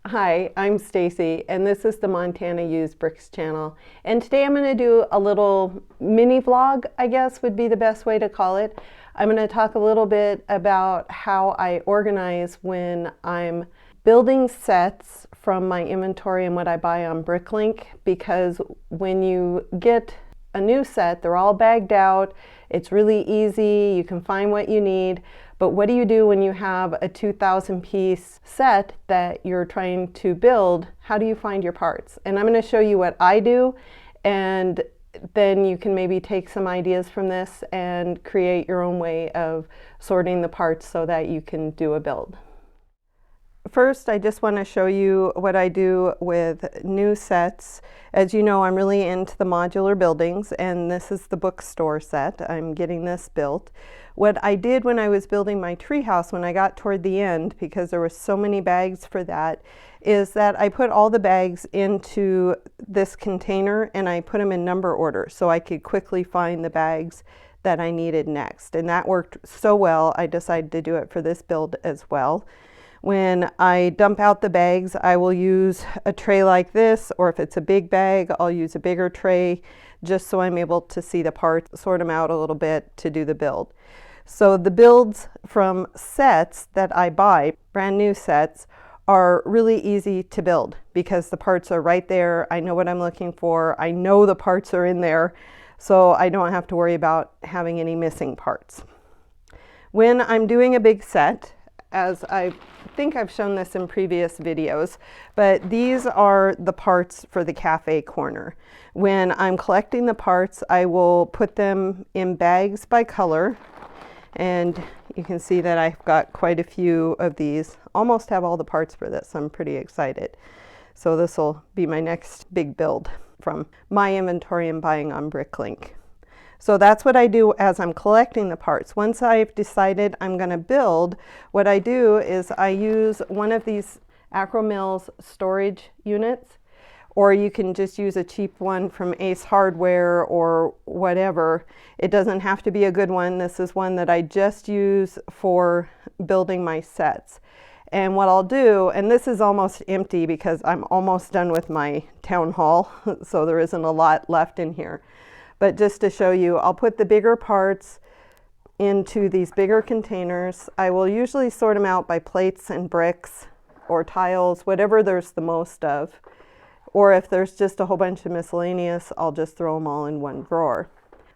Hi, I'm Stacy, and this is the Montana Used Bricks channel. And today I'm going to do a little mini vlog, I guess would be the best way to call it. I'm going to talk a little bit about how I organize when I'm building sets from my inventory and what I buy on Bricklink, because when you get a new set, they're all bagged out. It's really easy. You can find what you need. But what do you do when you have a 2,000 piece set that you're trying to build? How do you find your parts? And I'm going to show you what I do, and then you can maybe take some ideas from this and create your own way of sorting the parts so that you can do a build. First, I just want to show you what I do with new sets. As you know, I'm really into the modular buildings, and this is the bookstore set. I'm getting this built. What I did when I was building my treehouse, when I got toward the end, because there were so many bags for that, is that I put all the bags into this container and I put them in number order so I could quickly find the bags that I needed next. And that worked so well, I decided to do it for this build as well. When I dump out the bags, I will use a tray like this, or if it's a big bag, I'll use a bigger tray just so I'm able to see the parts, sort them out a little bit to do the build. So the builds from sets that I buy, brand new sets, are really easy to build because the parts are right there. I know what I'm looking for. I know the parts are in there, so I don't have to worry about having any missing parts. When I'm doing a big set, as I think I've shown this in previous videos, but these are the parts for the cafe corner. When I'm collecting the parts, I will put them in bags by color, and you can see that I've got quite a few of these. Almost have all the parts for this. I'm pretty excited. So this will be my next big build from my inventory and buying on Bricklink. So that's what I do as I'm collecting the parts. Once I've decided I'm going to build, what I do is I use one of these Acromills storage units, or you can just use a cheap one from Ace Hardware or whatever. It doesn't have to be a good one. This is one that I just use for building my sets. And what I'll do, and this is almost empty because I'm almost done with my town hall, so there isn't a lot left in here. But just to show you, I'll put the bigger parts into these bigger containers. I will usually sort them out by plates and bricks or tiles, whatever there's the most of. Or if there's just a whole bunch of miscellaneous, I'll just throw them all in one drawer.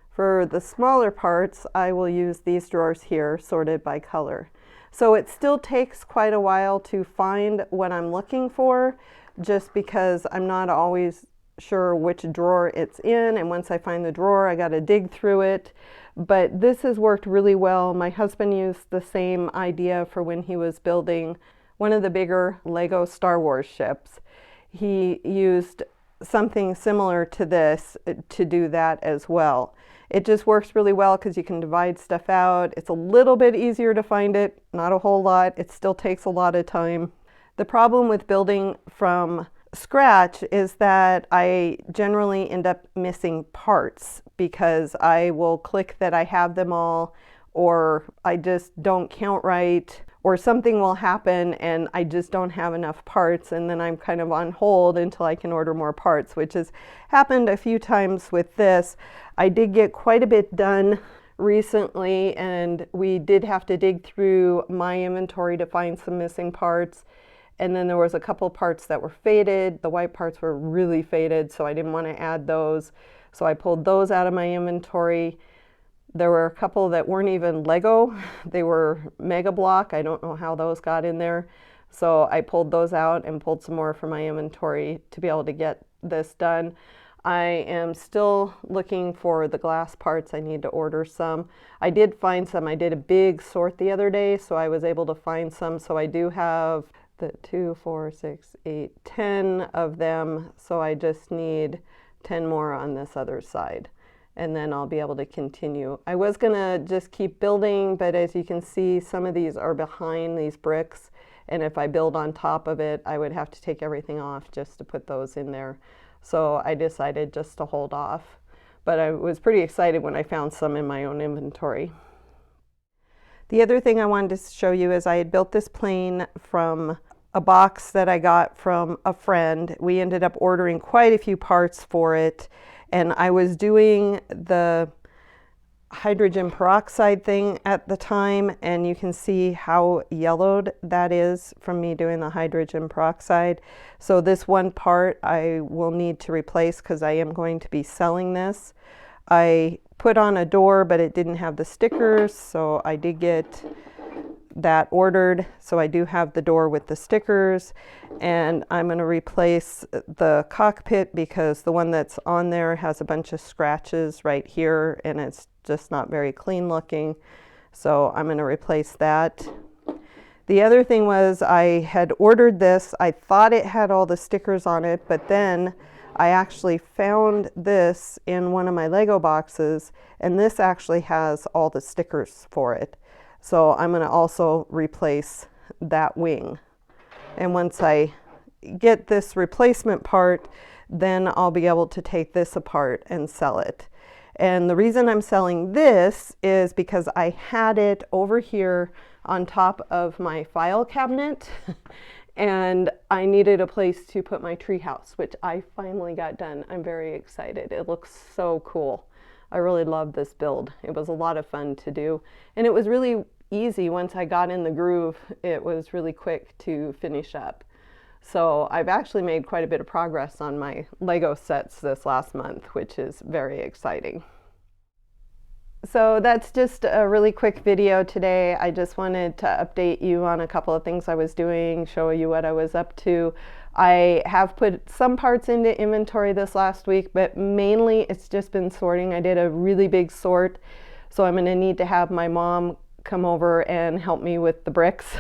For the smaller parts, I will use these drawers here, sorted by color. So it still takes quite a while to find what I'm looking for, just because I'm not always sure which drawer it's in, and once I find the drawer I got to dig through it. But this has worked really well. My husband used the same idea for when he was building one of the bigger Lego Star Wars ships. He used something similar to this to do that as well. It just works really well because you can divide stuff out. It's a little bit easier to find it, not a whole lot. It still takes a lot of time. The problem with building from scratch is that I generally end up missing parts because I will click that I have them all, or I just don't count right, or something will happen and I just don't have enough parts, and then I'm kind of on hold until I can order more parts, which has happened a few times with this. I did get quite a bit done recently, and we did have to dig through my inventory to find some missing parts. And then there was a couple parts that were faded. The white parts were really faded, so I didn't want to add those. So I pulled those out of my inventory. There were a couple that weren't even Lego. They were Mega Block. I don't know how those got in there. So I pulled those out and pulled some more from my inventory to be able to get this done. I am still looking for the glass parts. I need to order some. I did find some. I did a big sort the other day, so I was able to find some. So I do have the 2, 4, 6, 8, 10 of them. So I just need 10 more on this other side, and then I'll be able to continue. I was gonna just keep building, but as you can see, some of these are behind these bricks, and if I build on top of it, I would have to take everything off just to put those in there. So I decided just to hold off. But I was pretty excited when I found some in my own inventory. The other thing I wanted to show you is I had built this plane from a box that I got from a friend. We ended up ordering quite a few parts for it, and I was doing the hydrogen peroxide thing at the time, and you can see how yellowed that is from me doing the hydrogen peroxide. So this one part I will need to replace because I am going to be selling this. I put on a door, but it didn't have the stickers, so I did get that ordered. So I do have the door with the stickers, and I'm going to replace the cockpit because the one that's on there has a bunch of scratches right here and it's just not very clean looking. So I'm going to replace that. The other thing was I had ordered this. I thought it had all the stickers on it, but then I actually found this in one of my Lego boxes, and this actually has all the stickers for it. So I'm going to also replace that wing. And once I get this replacement part, then I'll be able to take this apart and sell it. And the reason I'm selling this is because I had it over here on top of my file cabinet and I needed a place to put my treehouse, which I finally got done. I'm very excited. It looks so cool. I really love this build. It was a lot of fun to do, and it was really easy once I got in the groove. It was really quick to finish up. So I've actually made quite a bit of progress on my Lego sets this last month, which is very exciting. So that's just a really quick video today. I just wanted to update you on a couple of things I was doing, show you what I was up to. I have put some parts into inventory this last week, but mainly it's just been sorting. I did a really big sort, so I'm going to need to have my mom come over and help me with the bricks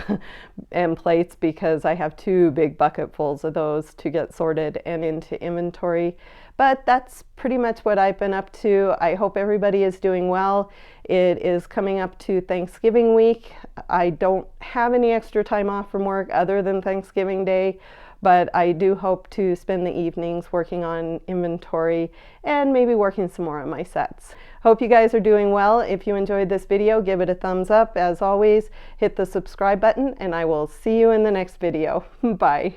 and plates because I have 2 big bucketfuls of those to get sorted and into inventory. But that's pretty much what I've been up to. I hope everybody is doing well. It is coming up to Thanksgiving week. I don't have any extra time off from work other than Thanksgiving Day, but I do hope to spend the evenings working on inventory and maybe working some more on my sets. Hope you guys are doing well. If you enjoyed this video, give it a thumbs up. As always, hit the subscribe button, and I will see you in the next video. Bye.